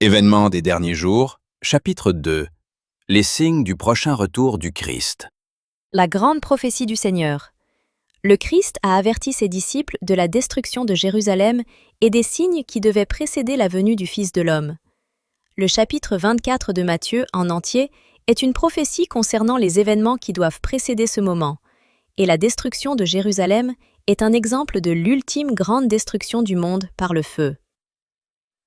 Événements des derniers jours, chapitre 2. Les signes du prochain retour du Christ. La grande prophétie du Seigneur. Le Christ a averti ses disciples de la destruction de Jérusalem et des signes qui devaient précéder la venue du Fils de l'homme. Le chapitre 24 de Matthieu en entier est une prophétie concernant les événements qui doivent précéder ce moment, et la destruction de Jérusalem est un exemple de l'ultime grande destruction du monde par le feu.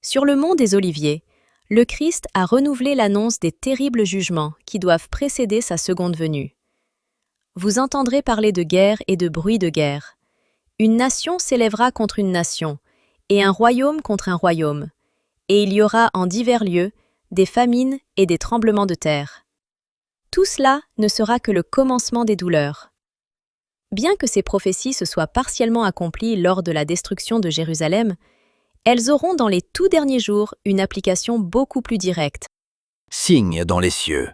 Sur le mont des Oliviers, le Christ a renouvelé l'annonce des terribles jugements qui doivent précéder sa seconde venue. Vous entendrez parler de guerre et de bruit de guerre. Une nation s'élèvera contre une nation, et un royaume contre un royaume. Et il y aura en divers lieux des famines et des tremblements de terre. Tout cela ne sera que le commencement des douleurs. Bien que ces prophéties se soient partiellement accomplies lors de la destruction de Jérusalem, elles auront dans les tout derniers jours une application beaucoup plus directe. Signes dans les cieux.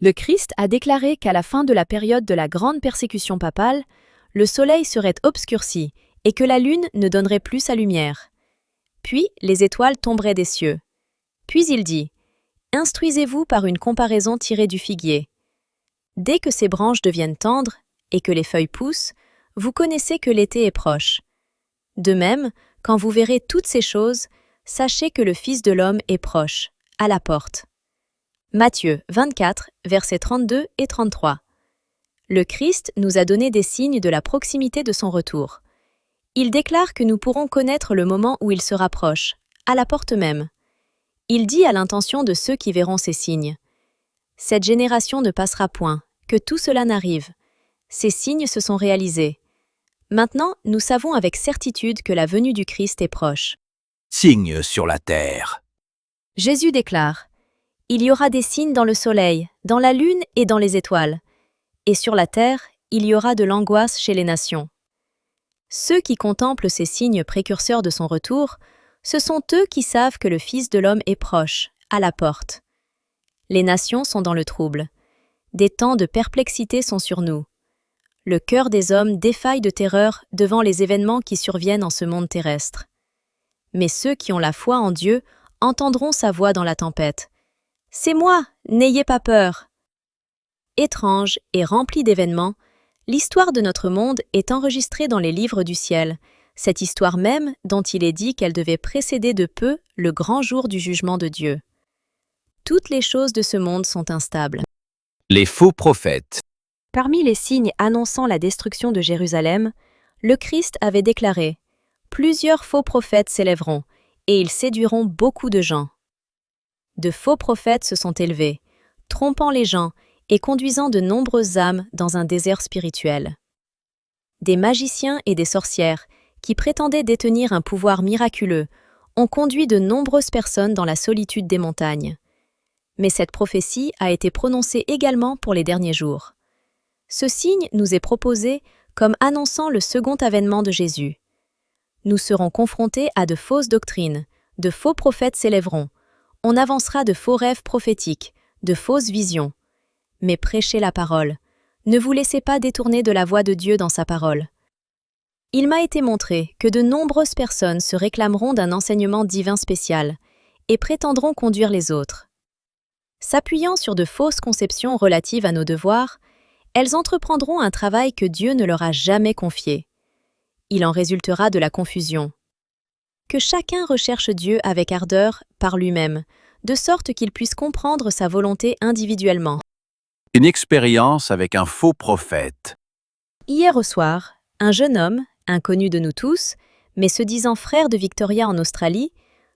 Le Christ a déclaré qu'à la fin de la période de la grande persécution papale, le soleil serait obscurci et que la lune ne donnerait plus sa lumière. Puis les étoiles tomberaient des cieux. Puis il dit « Instruisez-vous par une comparaison tirée du figuier. Dès que ses branches deviennent tendres et que les feuilles poussent, vous connaissez que l'été est proche. De même, quand vous verrez toutes ces choses, sachez que le Fils de l'homme est proche, à la porte. » Matthieu 24, versets 32 et 33. Le Christ nous a donné des signes de la proximité de son retour. Il déclare que nous pourrons connaître le moment où il se rapproche, à la porte même. Il dit à l'intention de ceux qui verront ces signes. Cette génération ne passera point, que tout cela n'arrive. Ces signes se sont réalisés. Maintenant, nous savons avec certitude que la venue du Christ est proche. Signes sur la terre. Jésus déclare « Il y aura des signes dans le soleil, dans la lune et dans les étoiles. Et sur la terre, il y aura de l'angoisse chez les nations. » Ceux qui contemplent ces signes précurseurs de son retour, ce sont eux qui savent que le Fils de l'homme est proche, à la porte. Les nations sont dans le trouble. Des temps de perplexité sont sur nous. Le cœur des hommes défaille de terreur devant les événements qui surviennent en ce monde terrestre. Mais ceux qui ont la foi en Dieu entendront sa voix dans la tempête. « C'est moi, n'ayez pas peur !» Étrange et remplie d'événements, l'histoire de notre monde est enregistrée dans les livres du ciel, cette histoire même dont il est dit qu'elle devait précéder de peu le grand jour du jugement de Dieu. Toutes les choses de ce monde sont instables. Les faux prophètes. Parmi les signes annonçant la destruction de Jérusalem, le Christ avait déclaré « Plusieurs faux prophètes s'élèveront, et ils séduiront beaucoup de gens. » De faux prophètes se sont élevés, trompant les gens et conduisant de nombreuses âmes dans un désert spirituel. Des magiciens et des sorcières, qui prétendaient détenir un pouvoir miraculeux, ont conduit de nombreuses personnes dans la solitude des montagnes. Mais cette prophétie a été prononcée également pour les derniers jours. Ce signe nous est proposé comme annonçant le second avènement de Jésus. Nous serons confrontés à de fausses doctrines, de faux prophètes s'élèveront, on avancera de faux rêves prophétiques, de fausses visions. Mais prêchez la parole, ne vous laissez pas détourner de la voix de Dieu dans sa parole. Il m'a été montré que de nombreuses personnes se réclameront d'un enseignement divin spécial et prétendront conduire les autres. S'appuyant sur de fausses conceptions relatives à nos devoirs, elles entreprendront un travail que Dieu ne leur a jamais confié. Il en résultera de la confusion. Que chacun recherche Dieu avec ardeur par lui-même, de sorte qu'il puisse comprendre sa volonté individuellement. Une expérience avec un faux prophète. Hier au soir, un jeune homme, inconnu de nous tous, mais se disant frère de Victoria en Australie,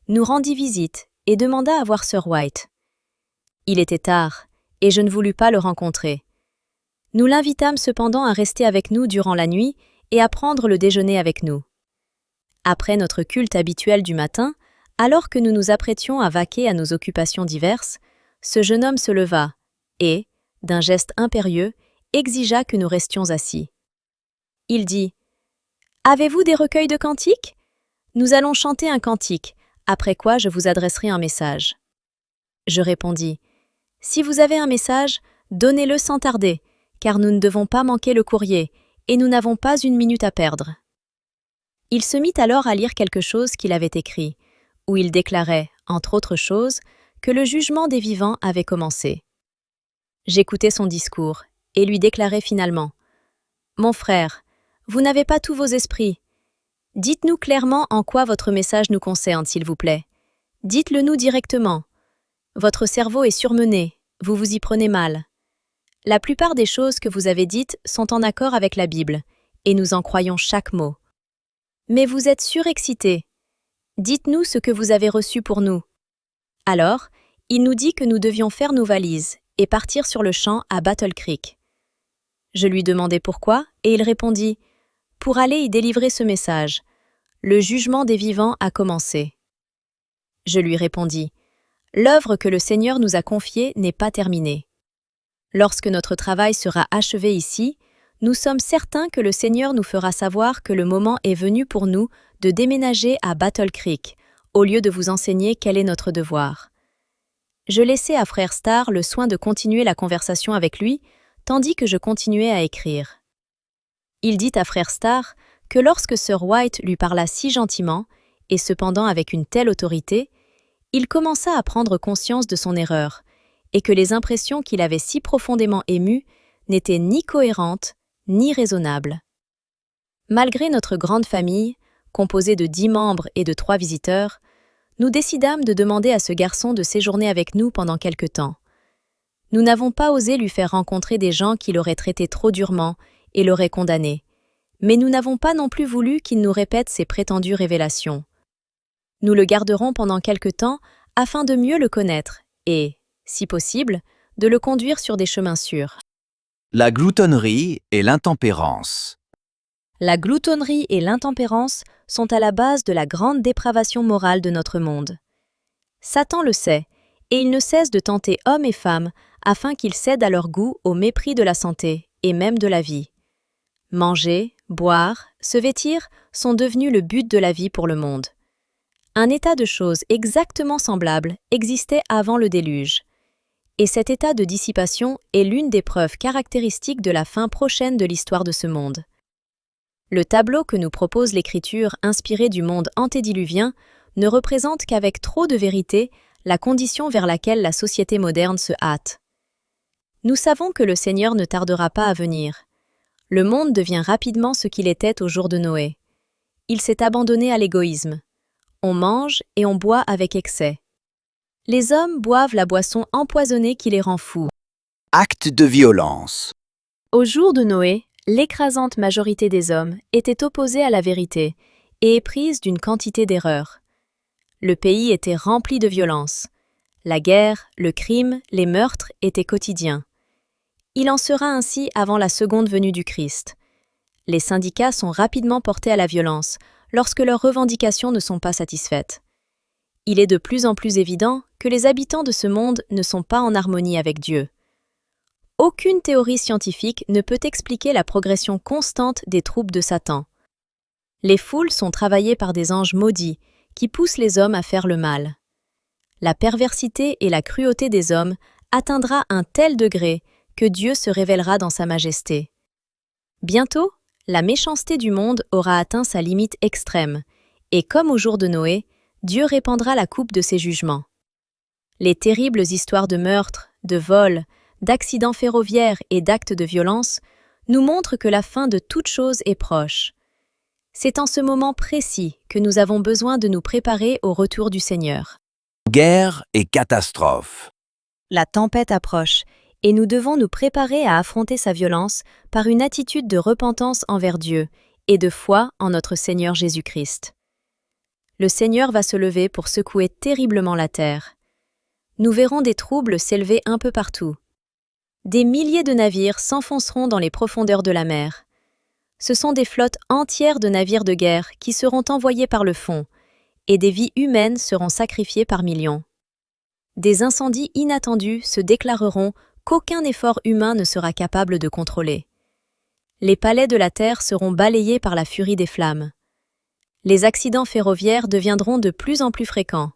nous rendit visite et demanda à voir Sir White. Il était tard, et je ne voulus pas le rencontrer. Nous l'invitâmes cependant à rester avec nous durant la nuit et à prendre le déjeuner avec nous. Après notre culte habituel du matin, alors que nous nous apprêtions à vaquer à nos occupations diverses, ce jeune homme se leva et, d'un geste impérieux, exigea que nous restions assis. Il dit « Avez-vous des recueils de cantiques ? Nous allons chanter un cantique, après quoi je vous adresserai un message. » Je répondis « Si vous avez un message, donnez-le sans tarder, car nous ne devons pas manquer le courrier, et nous n'avons pas une minute à perdre. » Il se mit alors à lire quelque chose qu'il avait écrit, où il déclarait, entre autres choses, que le jugement des vivants avait commencé. J'écoutais son discours et lui déclarai finalement : « Mon frère, vous n'avez pas tous vos esprits. Dites-nous clairement en quoi votre message nous concerne, s'il vous plaît. Dites-le nous directement. Votre cerveau est surmené, vous vous y prenez mal. La plupart des choses que vous avez dites sont en accord avec la Bible, et nous en croyons chaque mot. Mais vous êtes surexcité. Dites-nous ce que vous avez reçu pour nous. » Alors, il nous dit que nous devions faire nos valises et partir sur le champ à Battle Creek. Je lui demandai pourquoi, et il répondit : « Pour aller y délivrer ce message. Le jugement des vivants a commencé. » Je lui répondis : « L'œuvre que le Seigneur nous a confiée n'est pas terminée. Lorsque notre travail sera achevé ici, nous sommes certains que le Seigneur nous fera savoir que le moment est venu pour nous de déménager à Battle Creek, au lieu de vous enseigner quel est notre devoir. » Je laissai à Frère Star le soin de continuer la conversation avec lui, tandis que je continuais à écrire. Il dit à Frère Star que lorsque Sir White lui parla si gentiment, et cependant avec une telle autorité, il commença à prendre conscience de son erreur, et que les impressions qu'il avait si profondément émues n'étaient ni cohérentes, ni raisonnables. Malgré notre grande famille, composée de 10 membres et de 3 visiteurs, nous décidâmes de demander à ce garçon de séjourner avec nous pendant quelque temps. Nous n'avons pas osé lui faire rencontrer des gens qui l'auraient traité trop durement et l'auraient condamné, mais nous n'avons pas non plus voulu qu'il nous répète ses prétendues révélations. Nous le garderons pendant quelque temps afin de mieux le connaître et, si possible, de le conduire sur des chemins sûrs. La gloutonnerie et l'intempérance. La gloutonnerie et l'intempérance sont à la base de la grande dépravation morale de notre monde. Satan le sait, et il ne cesse de tenter hommes et femmes afin qu'ils cèdent à leur goût au mépris de la santé et même de la vie. Manger, boire, se vêtir sont devenus le but de la vie pour le monde. Un état de choses exactement semblable existait avant le déluge. Et cet état de dissipation est l'une des preuves caractéristiques de la fin prochaine de l'histoire de ce monde. Le tableau que nous propose l'Écriture inspirée du monde antédiluvien ne représente qu'avec trop de vérité la condition vers laquelle la société moderne se hâte. Nous savons que le Seigneur ne tardera pas à venir. Le monde devient rapidement ce qu'il était au jour de Noé. Il s'est abandonné à l'égoïsme. On mange et on boit avec excès. Les hommes boivent la boisson empoisonnée qui les rend fous. Acte de violence. Au jour de Noé, l'écrasante majorité des hommes était opposée à la vérité et éprise d'une quantité d'erreurs. Le pays était rempli de violence. La guerre, le crime, les meurtres étaient quotidiens. Il en sera ainsi avant la seconde venue du Christ. Les syndicats sont rapidement portés à la violence lorsque leurs revendications ne sont pas satisfaites. Il est de plus en plus évident que les habitants de ce monde ne sont pas en harmonie avec Dieu. Aucune théorie scientifique ne peut expliquer la progression constante des troupes de Satan. Les foules sont travaillées par des anges maudits qui poussent les hommes à faire le mal. La perversité et la cruauté des hommes atteindra un tel degré que Dieu se révélera dans sa majesté. Bientôt, la méchanceté du monde aura atteint sa limite extrême, et comme au jour de Noé, Dieu répandra la coupe de ses jugements. Les terribles histoires de meurtres, de vols, d'accidents ferroviaires et d'actes de violence nous montrent que la fin de toute chose est proche. C'est en ce moment précis que nous avons besoin de nous préparer au retour du Seigneur. Guerre et catastrophe. La tempête approche, et nous devons nous préparer à affronter sa violence par une attitude de repentance envers Dieu et de foi en notre Seigneur Jésus-Christ. Le Seigneur va se lever pour secouer terriblement la terre. Nous verrons des troubles s'élever un peu partout. Des milliers de navires s'enfonceront dans les profondeurs de la mer. Ce sont des flottes entières de navires de guerre qui seront envoyés par le fond, et des vies humaines seront sacrifiées par millions. Des incendies inattendus se déclareront qu'aucun effort humain ne sera capable de contrôler. Les palais de la terre seront balayés par la furie des flammes. Les accidents ferroviaires deviendront de plus en plus fréquents.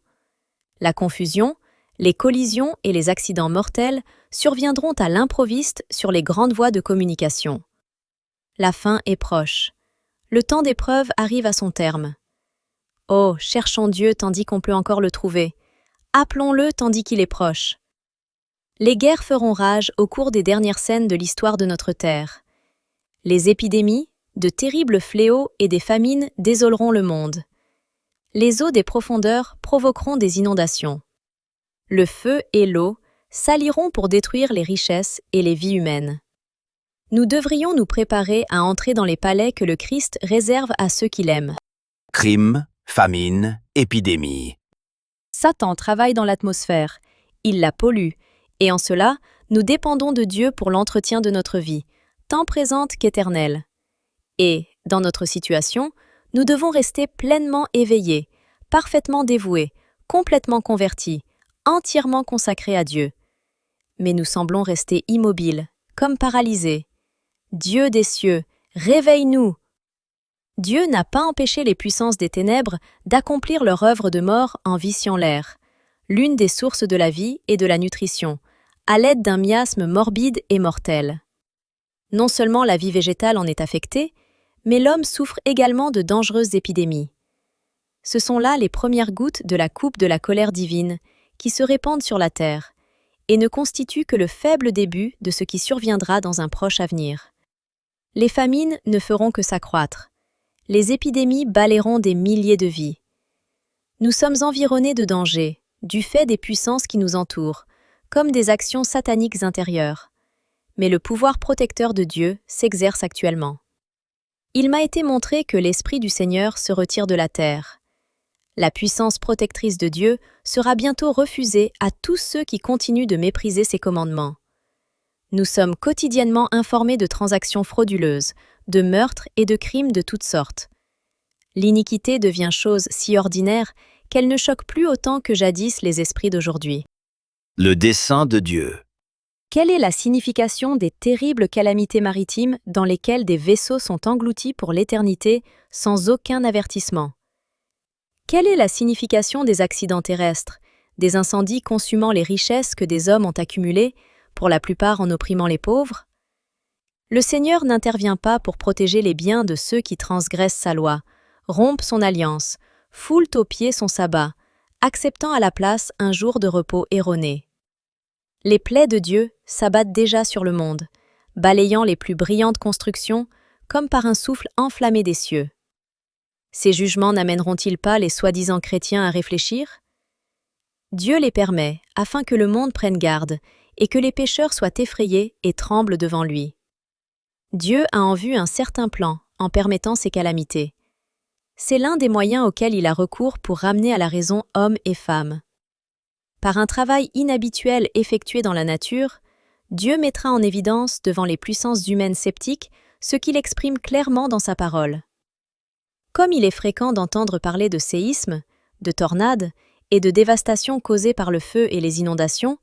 La confusion, les collisions et les accidents mortels surviendront à l'improviste sur les grandes voies de communication. La fin est proche. Le temps d'épreuve arrive à son terme. Oh, cherchons Dieu tandis qu'on peut encore le trouver. Appelons-le tandis qu'il est proche. Les guerres feront rage au cours des dernières scènes de l'histoire de notre terre. Les épidémies, de terribles fléaux et des famines désoleront le monde. Les eaux des profondeurs provoqueront des inondations. Le feu et l'eau saliront pour détruire les richesses et les vies humaines. Nous devrions nous préparer à entrer dans les palais que le Christ réserve à ceux qu'il aime. Crime, famine, épidémie. Satan travaille dans l'atmosphère, il la pollue, et en cela, nous dépendons de Dieu pour l'entretien de notre vie, tant présente qu'éternelle. Et, dans notre situation, nous devons rester pleinement éveillés, parfaitement dévoués, complètement convertis, entièrement consacrés à Dieu. Mais nous semblons rester immobiles, comme paralysés. Dieu des cieux, réveille-nous! Dieu n'a pas empêché les puissances des ténèbres d'accomplir leur œuvre de mort en viciant l'air, l'une des sources de la vie et de la nutrition, à l'aide d'un miasme morbide et mortel. Non seulement la vie végétale en est affectée, mais l'homme souffre également de dangereuses épidémies. Ce sont là les premières gouttes de la coupe de la colère divine qui se répandent sur la terre et ne constituent que le faible début de ce qui surviendra dans un proche avenir. Les famines ne feront que s'accroître. Les épidémies balayeront des milliers de vies. Nous sommes environnés de dangers, du fait des puissances qui nous entourent, comme des actions sataniques intérieures. Mais le pouvoir protecteur de Dieu s'exerce actuellement. Il m'a été montré que l'Esprit du Seigneur se retire de la terre. La puissance protectrice de Dieu sera bientôt refusée à tous ceux qui continuent de mépriser ses commandements. Nous sommes quotidiennement informés de transactions frauduleuses, de meurtres et de crimes de toutes sortes. L'iniquité devient chose si ordinaire qu'elle ne choque plus autant que jadis les esprits d'aujourd'hui. Le dessein de Dieu. Quelle est la signification des terribles calamités maritimes dans lesquelles des vaisseaux sont engloutis pour l'éternité sans aucun avertissement? Quelle est la signification des accidents terrestres, des incendies consumant les richesses que des hommes ont accumulées, pour la plupart en opprimant les pauvres? Le Seigneur n'intervient pas pour protéger les biens de ceux qui transgressent sa loi, rompent son alliance, foulent aux pieds son sabbat, acceptant à la place un jour de repos erroné. Les plaies de Dieu s'abattent déjà sur le monde, balayant les plus brillantes constructions comme par un souffle enflammé des cieux. Ces jugements n'amèneront-ils pas les soi-disant chrétiens à réfléchir? Dieu les permet afin que le monde prenne garde et que les pécheurs soient effrayés et tremblent devant lui. Dieu a en vue un certain plan en permettant ces calamités. C'est l'un des moyens auxquels il a recours pour ramener à la raison hommes et femmes. Par un travail inhabituel effectué dans la nature, Dieu mettra en évidence devant les puissances humaines sceptiques ce qu'il exprime clairement dans sa parole. Comme il est fréquent d'entendre parler de séismes, de tornades et de dévastations causées par le feu et les inondations,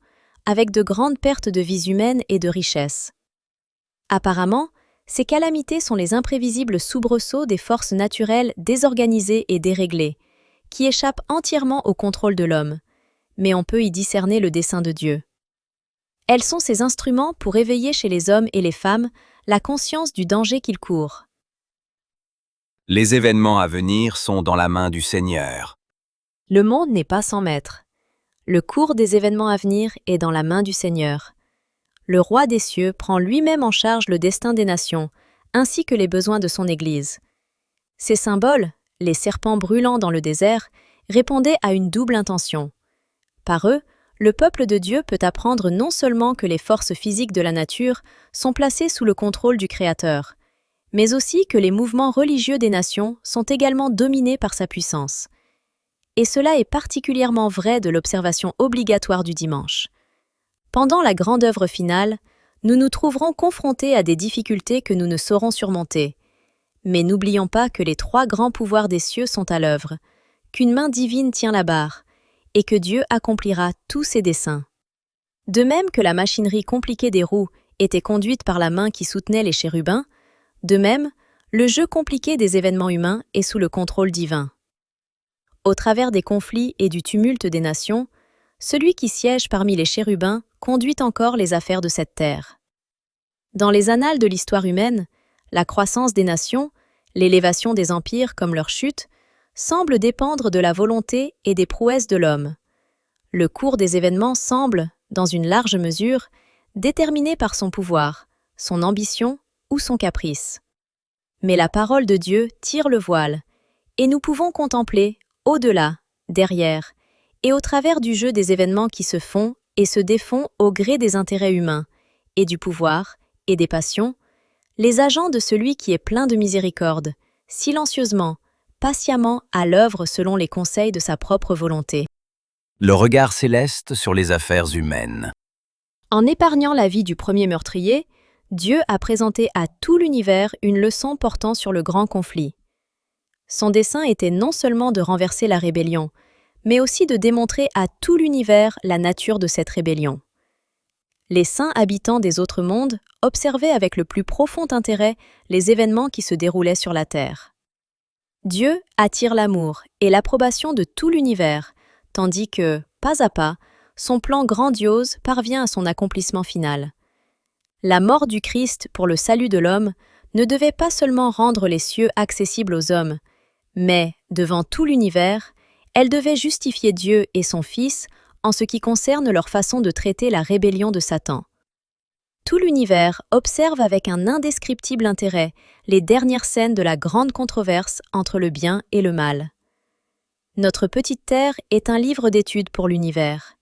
avec de grandes pertes de vies humaines et de richesses. Apparemment, ces calamités sont les imprévisibles soubresauts des forces naturelles désorganisées et déréglées, qui échappent entièrement au contrôle de l'homme, mais on peut y discerner le dessein de Dieu. Elles sont ces instruments pour éveiller chez les hommes et les femmes la conscience du danger qu'ils courent. Les événements à venir sont dans la main du Seigneur. Le monde n'est pas sans maître. Le cours des événements à venir est dans la main du Seigneur. Le roi des cieux prend lui-même en charge le destin des nations, ainsi que les besoins de son Église. Ces symboles, les serpents brûlants dans le désert, répondaient à une double intention. Par eux, le peuple de Dieu peut apprendre non seulement que les forces physiques de la nature sont placées sous le contrôle du Créateur, mais aussi que les mouvements religieux des nations sont également dominés par sa puissance. Et cela est particulièrement vrai de l'observation obligatoire du dimanche. Pendant la grande œuvre finale, nous nous trouverons confrontés à des difficultés que nous ne saurons surmonter. Mais n'oublions pas que les trois grands pouvoirs des cieux sont à l'œuvre, qu'une main divine tient la barre, et que Dieu accomplira tous ses desseins. De même que la machinerie compliquée des roues était conduite par la main qui soutenait les chérubins, de même, le jeu compliqué des événements humains est sous le contrôle divin. Au travers des conflits et du tumulte des nations, celui qui siège parmi les chérubins conduit encore les affaires de cette terre. Dans les annales de l'histoire humaine, la croissance des nations, l'élévation des empires comme leur chute, semblent dépendre de la volonté et des prouesses de l'homme. Le cours des événements semble, dans une large mesure, déterminé par son pouvoir, son ambition ou son caprice. Mais la parole de Dieu tire le voile, et nous pouvons contempler, au-delà, derrière, et au travers du jeu des événements qui se font et se défont au gré des intérêts humains, et du pouvoir, et des passions, les agents de celui qui est plein de miséricorde, silencieusement, patiemment à l'œuvre selon les conseils de sa propre volonté. Le regard céleste sur les affaires humaines. En épargnant la vie du premier meurtrier, Dieu a présenté à tout l'univers une leçon portant sur le grand conflit. Son dessein était non seulement de renverser la rébellion, mais aussi de démontrer à tout l'univers la nature de cette rébellion. Les saints habitants des autres mondes observaient avec le plus profond intérêt les événements qui se déroulaient sur la terre. Dieu attire l'amour et l'approbation de tout l'univers, tandis que, pas à pas, son plan grandiose parvient à son accomplissement final. La mort du Christ pour le salut de l'homme ne devait pas seulement rendre les cieux accessibles aux hommes, mais, devant tout l'univers, elle devait justifier Dieu et son Fils en ce qui concerne leur façon de traiter la rébellion de Satan. Tout l'univers observe avec un indescriptible intérêt les dernières scènes de la grande controverse entre le bien et le mal. Notre petite terre est un livre d'études pour l'univers.